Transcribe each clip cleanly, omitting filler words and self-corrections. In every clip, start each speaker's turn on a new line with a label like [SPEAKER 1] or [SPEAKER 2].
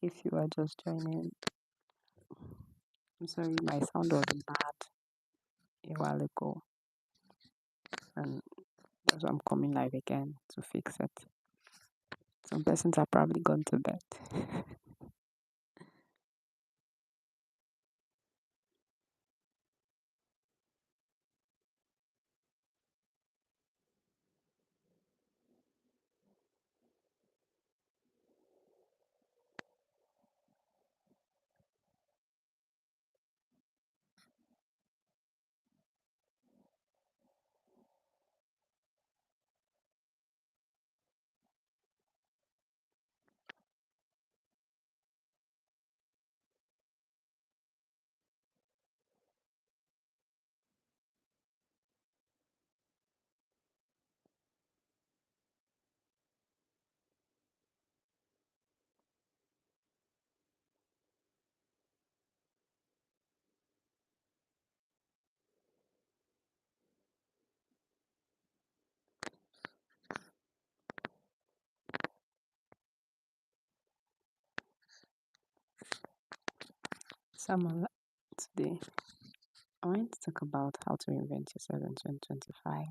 [SPEAKER 1] If you are just joining, I'm sorry, my sound was bad a while ago, and that's why I'm coming live again to fix it. Some persons are probably gone to bed. Someone today, I want to talk about how to reinvent yourself in 2025.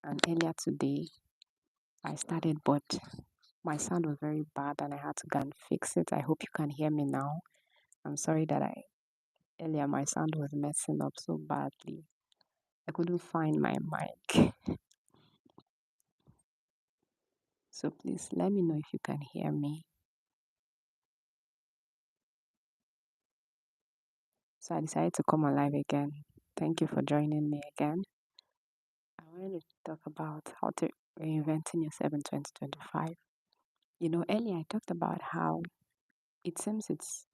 [SPEAKER 1] And earlier today, I started, but my sound was very bad and I had to go and fix it. I hope you can hear me now. I'm sorry that earlier my sound was messing up so badly. I couldn't find my mic. So please let me know if you can hear me. So I decided to come alive again. Thank you for joining me again. I wanted to talk about how to reinventing yourself in 2025. Earlier I talked about how it seems it's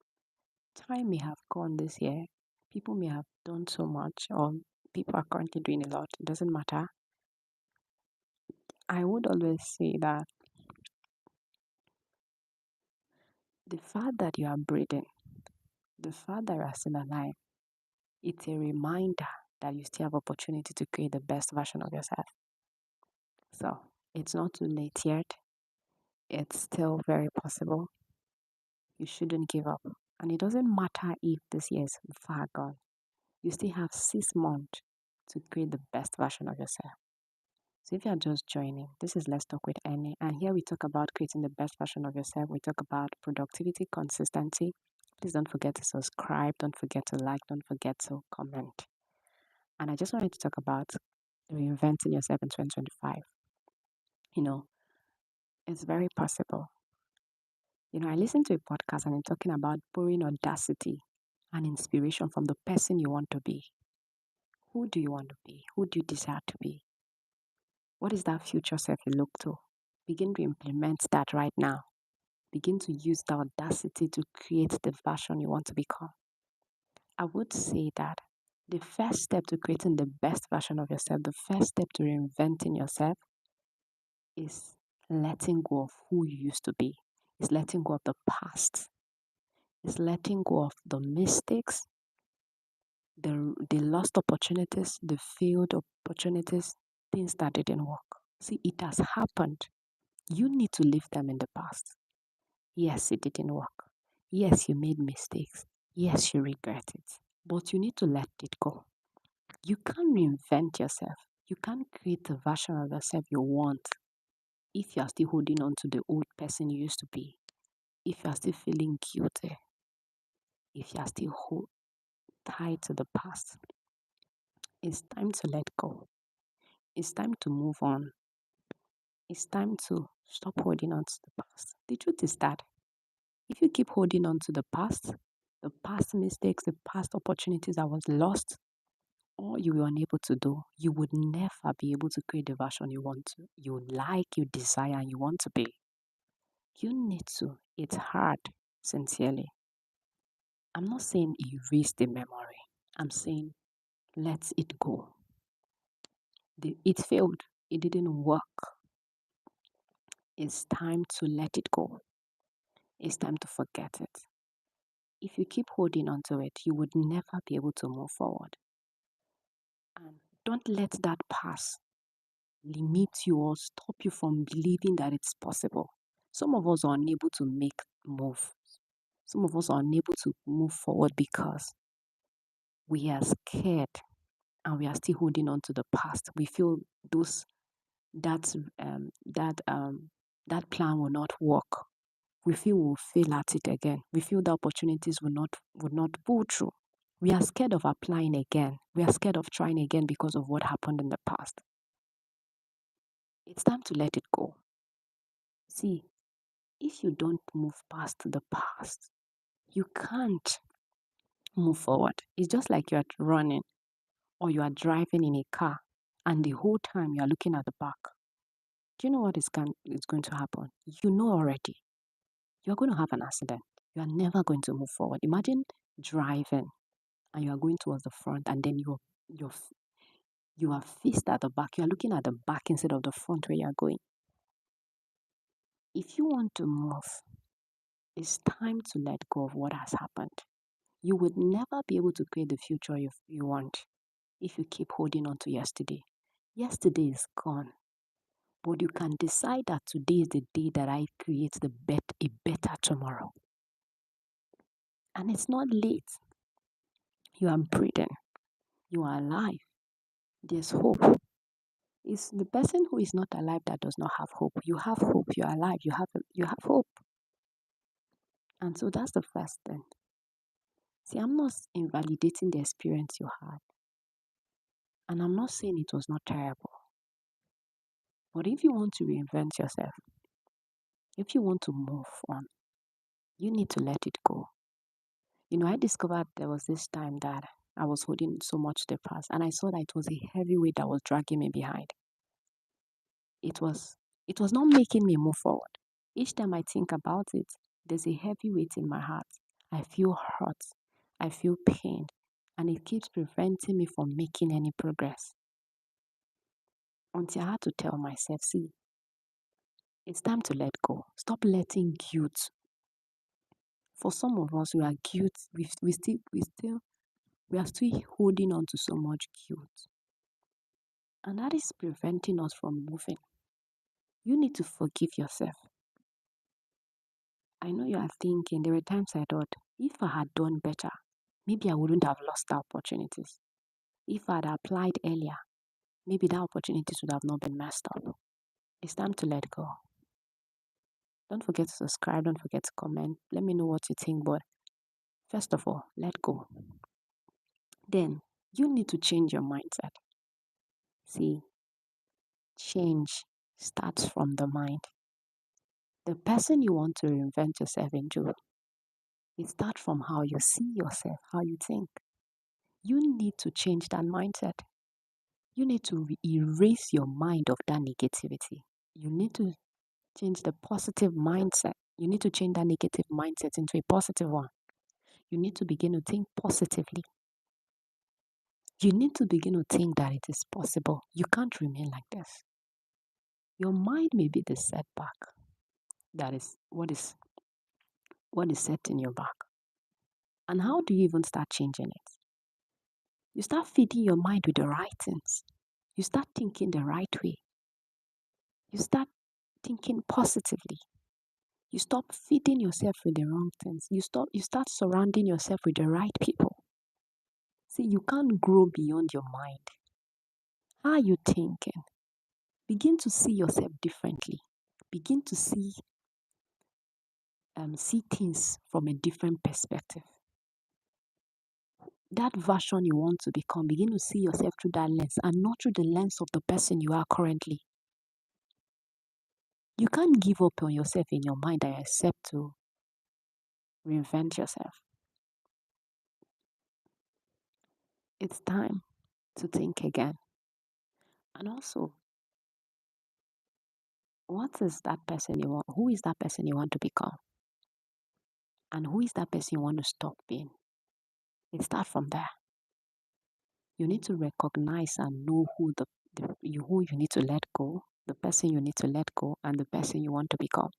[SPEAKER 1] time may have gone this year. People may have done so much, or people are currently doing a lot. It doesn't matter. I would always say that the fact that you are breathing, the fact that you are still alive, it's a reminder that you still have opportunity to create the best version of yourself. So it's not too late yet. It's still very possible. You shouldn't give up. And it doesn't matter if this year is far gone. You still have 6 months to create the best version of yourself. So if you're just joining, this is Let's Talk with Annie. And here we talk about creating the best version of yourself. We talk about productivity, consistency. Please don't forget to subscribe. Don't forget to like. Don't forget to comment. And I just wanted to talk about reinventing yourself in 2025. You know, it's very possible. I listened to a podcast and I'm talking about pouring audacity and inspiration from the person you want to be. Who do you want to be? Who do you desire to be? What is that future self you look to? Begin to implement that right now. Begin to use the audacity to create the version you want to become. I would say that the first step to creating the best version of yourself, the first step to reinventing yourself is letting go of who you used to be. Is letting go of the past. Is letting go of the mistakes, the lost opportunities, the failed opportunities, things that didn't work. See, it has happened. You need to leave them in the past. Yes, it didn't work. Yes, you made mistakes. Yes, you regret it. But you need to let it go. You can't reinvent yourself. You can't create the version of yourself you want if you are still holding on to the old person you used to be. If you are still feeling guilty. If you are still tied to the past. It's time to let go. It's time to move on. It's time to stop holding on to the past. The truth is that if you keep holding on to the past mistakes, the past opportunities that was lost, or you were unable to do, you would never be able to create the version you want to, you like, you desire, and you want to be. You need to. It's hard, sincerely. I'm not saying erase the memory. I'm saying let it go. It failed. It didn't work. It's time to let it go. It's time to forget it. If you keep holding on to it, you would never be able to move forward. And don't let that past limit you or stop you from believing that it's possible. Some of us are unable to make move. Some of us are unable to move forward because we are scared and we are still holding on to the past. We feel those that um that um that plan will not work. We feel we'll fail at it again. We feel the opportunities will not pull through. We are scared of applying again. We are scared of trying again because of what happened in the past. It's time to let it go. See, if you don't move past the past, you can't move forward. It's just like you're running or you are driving in a car and the whole time you are looking at the back. Do you know what is going to happen? You know already. You're going to have an accident. You are never going to move forward. Imagine driving and you are going towards the front and then you're you are faced at the back. You are looking at the back instead of the front where you are going. If you want to move, it's time to let go of what has happened. You would never be able to create the future you want if you keep holding on to yesterday. Yesterday is gone, but you can decide that today is the day that I create a better tomorrow. And it's not late. You are breathing. You are alive. There's hope. It's the person who is not alive that does not have hope. You have hope. You are alive. You have hope. And so that's the first thing. See, I'm not invalidating the experience you had. And I'm not saying it was not terrible. But if you want to reinvent yourself, if you want to move on, you need to let it go. I discovered there was this time that I was holding so much to the past, and I saw that it was a heavy weight that was dragging me behind. It was it was not making me move forward. Each time I think about it, there's a heavy weight in my heart. I feel hurt. I feel pain, and it keeps preventing me from making any progress. Until I had to tell myself, see, it's time to let go. Stop letting guilt. For some of us, we are guilt. We are still holding on to so much guilt, and that is preventing us from moving. You need to forgive yourself. I know you are thinking there were times I thought if I had done better, maybe I wouldn't have lost the opportunities. If I had applied earlier, maybe the opportunities would have not been messed up. It's time to let go. Don't forget to subscribe. Don't forget to comment. Let me know what you think. But first of all, let go. Then you need to change your mindset. See, change starts from the mind. The person you want to reinvent yourself into, it starts from how you see yourself, how you think. You need to change that mindset. You need to erase your mind of that negativity. You need to change the positive mindset. You need to change that negative mindset into a positive one. You need to begin to think positively. You need to begin to think that it is possible. You can't remain like this. Your mind may be the setback. That is what is setting you back. And how do you even start changing it? You start feeding your mind with the right things. You start thinking the right way. You start thinking positively. You stop feeding yourself with the wrong things. You start surrounding yourself with the right people. See, you can't grow beyond your mind. How are you thinking? Begin to see yourself differently. Begin to see things from a different perspective. That version you want to become, begin to see yourself through that lens and not through the lens of the person you are currently. You can't give up on yourself in your mind and accept to reinvent yourself. It's time to think again. And also, what is that person you want? Who is that person you want to become? And who is that person you want to stop being? It starts from there. You need to recognize and know who you need to let go, the person you need to let go, and the person you want to become.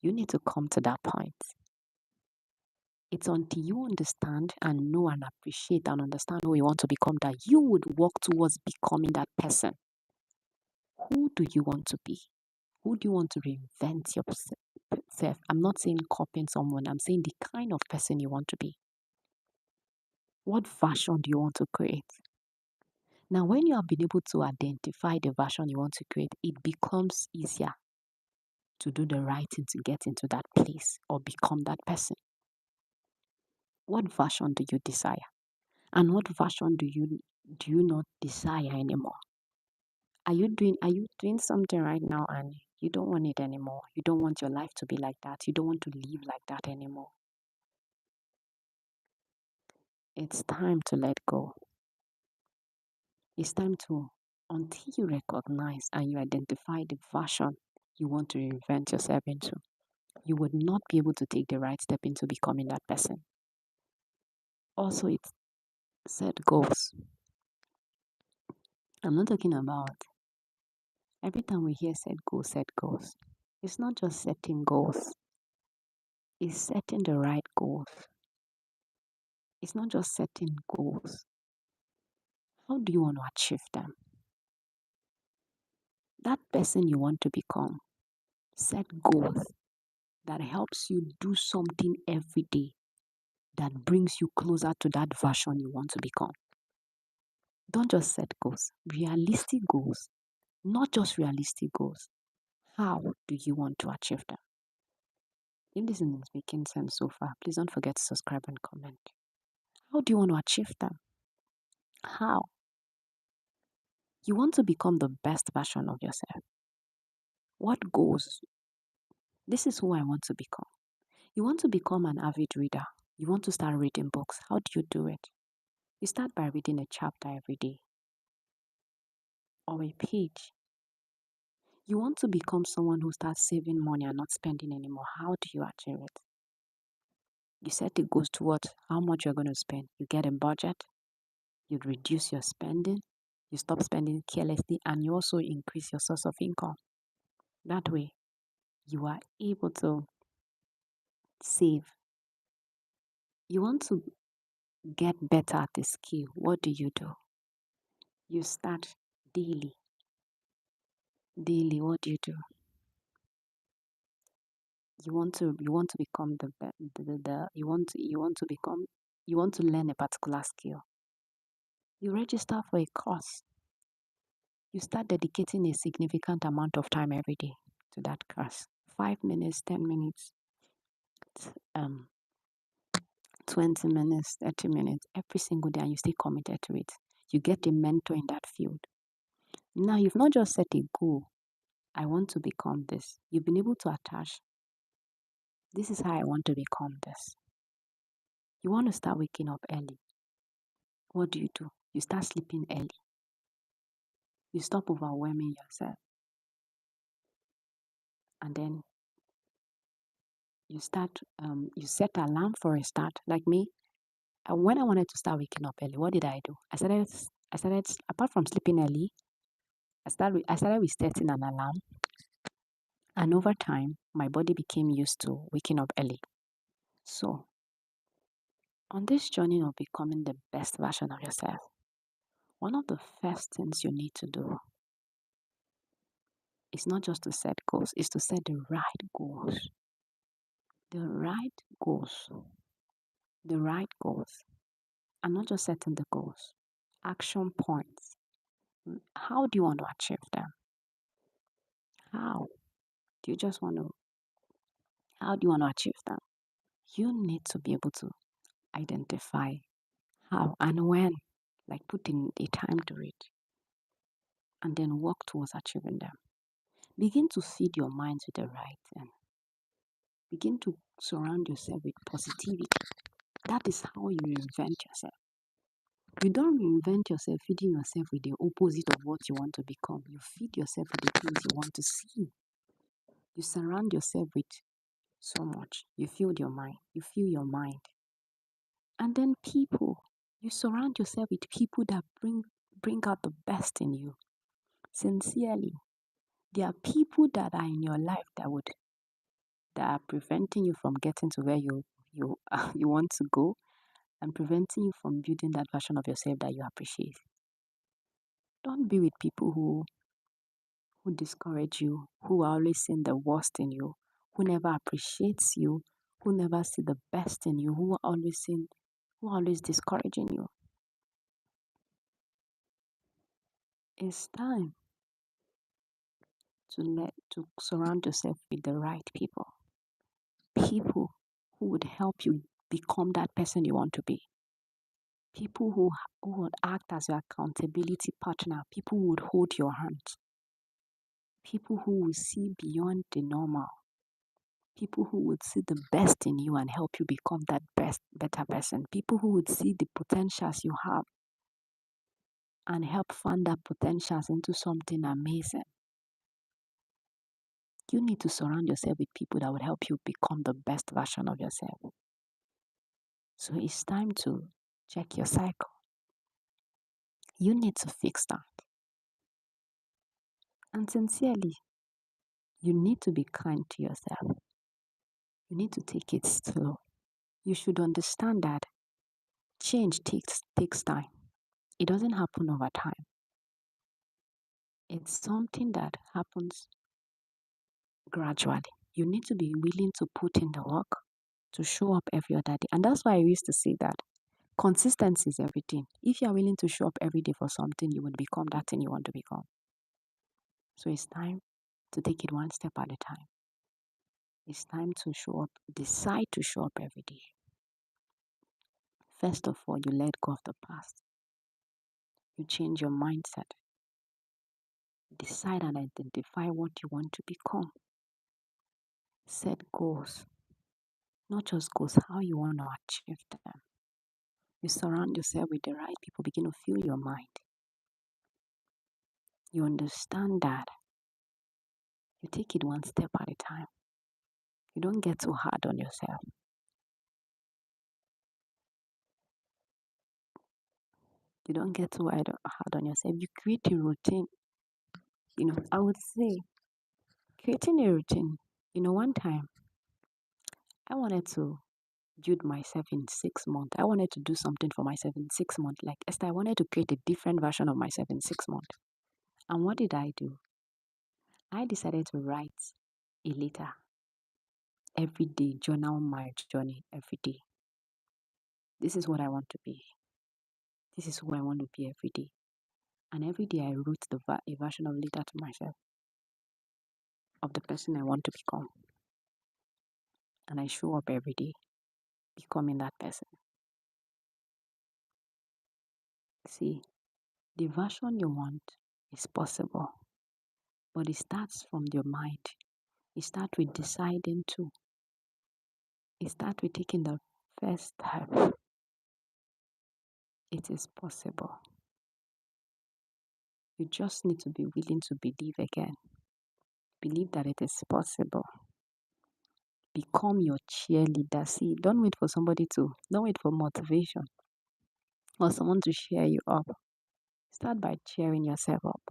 [SPEAKER 1] You need to come to that point. It's until you understand and know and appreciate and understand who you want to become that you would work towards becoming that person. Who do you want to be? Who do you want to reinvent yourself? I'm not saying copying someone, I'm saying the kind of person you want to be. What version do you want to create? Now, when you have been able to identify the version you want to create, it becomes easier to do the right thing to get into that place or become that person. What version do you desire? And what version do you not desire anymore? Are you doing something right now and you don't want it anymore? You don't want your life to be like that. You don't want to live like that anymore. It's time to let go. It's time to, until you recognize and you identify the version you want to reinvent yourself into, you would not be able to take the right step into becoming that person. Also, it's set goals. I'm not talking about every time we hear set goals, set goals. It's not just setting goals, it's setting the right goals. It's not just setting goals. How do you want to achieve them? That person you want to become, set goals that helps you do something every day that brings you closer to that version you want to become. Don't just set goals, realistic goals, not just realistic goals. How do you want to achieve them? If this is making sense so far, please don't forget to subscribe and comment. How do you want to achieve them? How? You want to become the best version of yourself. What goals? This is who I want to become. You want to become an avid reader. You want to start reading books. How do you do it? You start by reading a chapter every day or a page. You want to become someone who starts saving money and not spending anymore. How do you achieve it? You set a goal towards how much you're going to spend. You get a budget. You reduce your spending. You stop spending carelessly, and you also increase your source of income. That way, you are able to save. You want to get better at the skill. What do? You start daily. Daily, what do? You want to become you want to learn a particular skill. You register for a course. You start dedicating a significant amount of time every day to that course. 5 minutes, 10 minutes, um 20 minutes, 30 minutes, every single day, and you stay committed to it. You get a mentor in that field. Now, you've not just set a goal, I want to become this. You've been able to attach, this is how I want to become this. You want to start waking up early. What do? You start sleeping early. You stop overwhelming yourself. And then you set alarm for a start. Like me, when I wanted to start waking up early, what did I do? I started, apart from sleeping early, I started with setting an alarm. And over time, my body became used to waking up early. So, on this journey of becoming the best version of yourself, one of the first things you need to do is not just to set goals, is to set the right goals. The right goals. The right goals. And not just setting the goals. Action points. How do you want to achieve them? How? Do you just want to, how do you want to achieve them? You need to be able to identify how and when, like put in a time to it, and then work towards achieving them. Begin to feed your mind with the right thing. Begin to surround yourself with positivity. That is how you reinvent yourself. You don't reinvent yourself feeding yourself with the opposite of what you want to become. You feed yourself with the things you want to see. You surround yourself with so much. You feed your mind. You feel your mind. And then people. You surround yourself with people that bring out the best in you. Sincerely. There are people that are in your life that are preventing you from getting to where you want to go, and preventing you from building that version of yourself that you appreciate. Don't be with people who who discourage you, who are always seeing the worst in you, who never appreciates you, who never see the best in you, who are always discouraging you. It's time to surround yourself with the right people. People who would help you become that person you want to be. People who would act as your accountability partner. People who would hold your hand. People who will see beyond the normal. People who would see the best in you and help you become that better person. People who would see the potentials you have and help fund that potentials into something amazing. You need to surround yourself with people that would help you become the best version of yourself. So it's time to check your cycle. You need to fix that. And sincerely, you need to be kind to yourself. You need to take it slow. You should understand that change takes time. It doesn't happen over time. It's something that happens gradually. You need to be willing to put in the work to show up every other day. And that's why I used to say that consistency is everything. If you are willing to show up every day for something, you will become that thing you want to become. So it's time to take it one step at a time. It's time to show up, decide to show up every day. First of all, you let go of the past. You change your mindset. Decide and identify what you want to become. Set goals. Not just goals, how you want to achieve them. You surround yourself with the right people, begin to fill your mind. You understand that you take it one step at a time. You don't get too hard on yourself. You don't get too hard on yourself. You create a routine. I would say creating a routine. One time I wanted to build myself in 6 months. I wanted to do something for myself in 6 months. Like Esther, I wanted to create a different version of myself in 6 months. And what did I do? I decided to write a letter every day, journal my journey every day. This is what I want to be. This is who I want to be every day. And every day I wrote a version of letter to myself of the person I want to become. And I show up every day becoming that person. See, the version you want is possible, but it starts from your mind. It starts with deciding to. It starts with taking the first step. It is possible. You just need to be willing to believe again. Believe that it is possible. Become your cheerleader. See, don't wait for don't wait for motivation or someone to cheer you up. Start by cheering yourself up.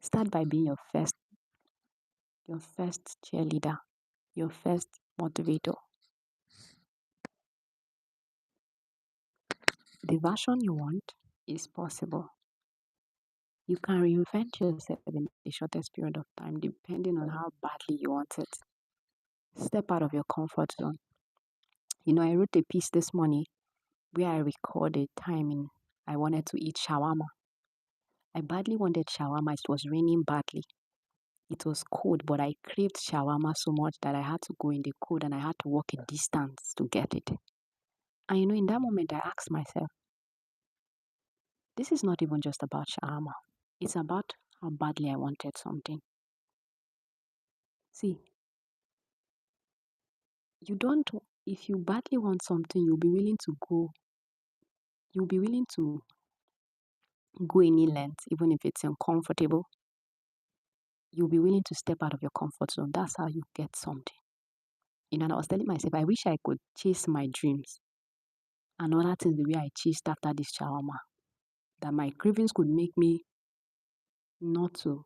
[SPEAKER 1] Start by being your first cheerleader, your first motivator. The version you want is possible. You can reinvent yourself in the shortest period of time, depending on how badly you want it. Step out of your comfort zone. I wrote a piece this morning where I recorded timing. I wanted to eat shawarma. I badly wanted shawarma. It was raining badly. It was cold, but I craved shawarma so much that I had to go in the cold and I had to walk a distance to get it. And in that moment, I asked myself, this is not even just about shawarma. It's about how badly I wanted something. See, if you badly want something, you'll be willing to go any length, even if it's uncomfortable. You'll be willing to step out of your comfort zone. That's how you get something. And I was telling myself, I wish I could chase my dreams and other things the way I chased after this shawarma. That my cravings could make me not to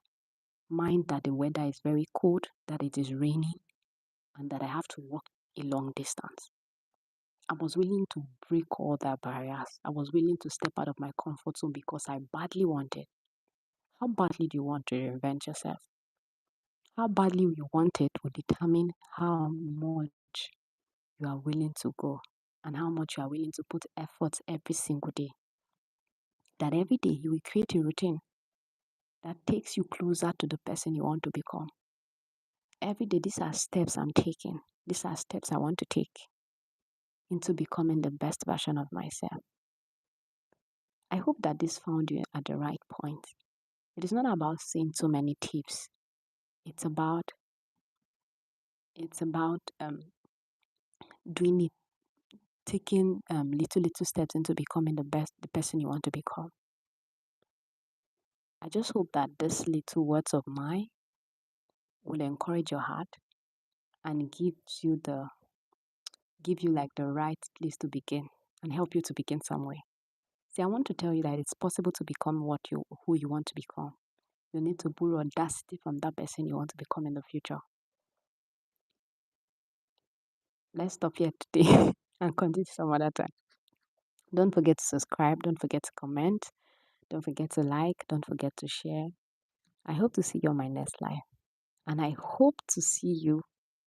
[SPEAKER 1] mind that the weather is very cold, that it is raining, and that I have to walk a long distance. I was willing to break all the barriers. I was willing to step out of my comfort zone because I badly wanted. How badly do you want to reinvent yourself? How badly you want it will determine how much you are willing to go and how much you are willing to put effort every single day. That every day you will create a routine that takes you closer to the person you want to become. Every day, these are steps I'm taking. These are steps I want to take into becoming the best version of myself. I hope that this found you at the right point. It is not about saying too many tips. It's about doing it, taking little steps into becoming the person you want to become. I just hope that these little words of mine will encourage your heart and give you like the right place to begin and help you to begin somewhere. See, I want to tell you that it's possible to become who you want to become. You need to borrow audacity from that person you want to become in the future. Let's stop here today and continue some other time. Don't forget to subscribe. Don't forget to comment. Don't forget to like. Don't forget to share. I hope to see you on my next live. And I hope to see you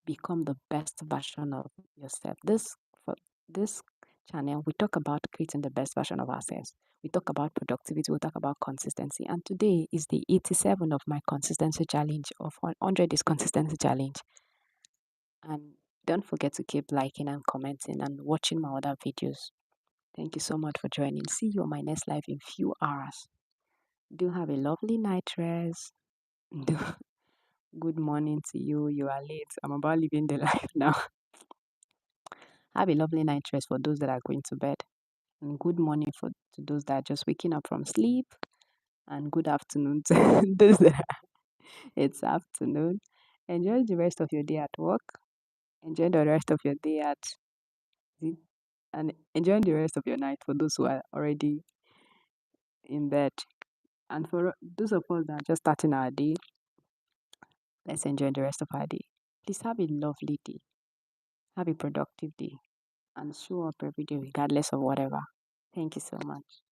[SPEAKER 1] become the best version of yourself. For this channel, we talk about creating the best version of ourselves. We talk about productivity, we talk about consistency. And today is the 87 of my consistency challenge, of 100 is consistency challenge. And don't forget to keep liking and commenting and watching my other videos. Thank you so much for joining. See you on my next live in few hours. Do have a lovely night rest. Good morning to you. You are late. I'm about leaving the live now. Have a lovely night rest for those that are going to bed. And good morning to those that are just waking up from sleep. And good afternoon to those that it's afternoon. Enjoy the rest of your day at work. Enjoy the rest of your day and enjoy the rest of your night for those who are already in bed. And for those of us that are just starting our day, let's enjoy the rest of our day. Please have a lovely day. Have a productive day. And show up every day regardless of whatever. Thank you so much.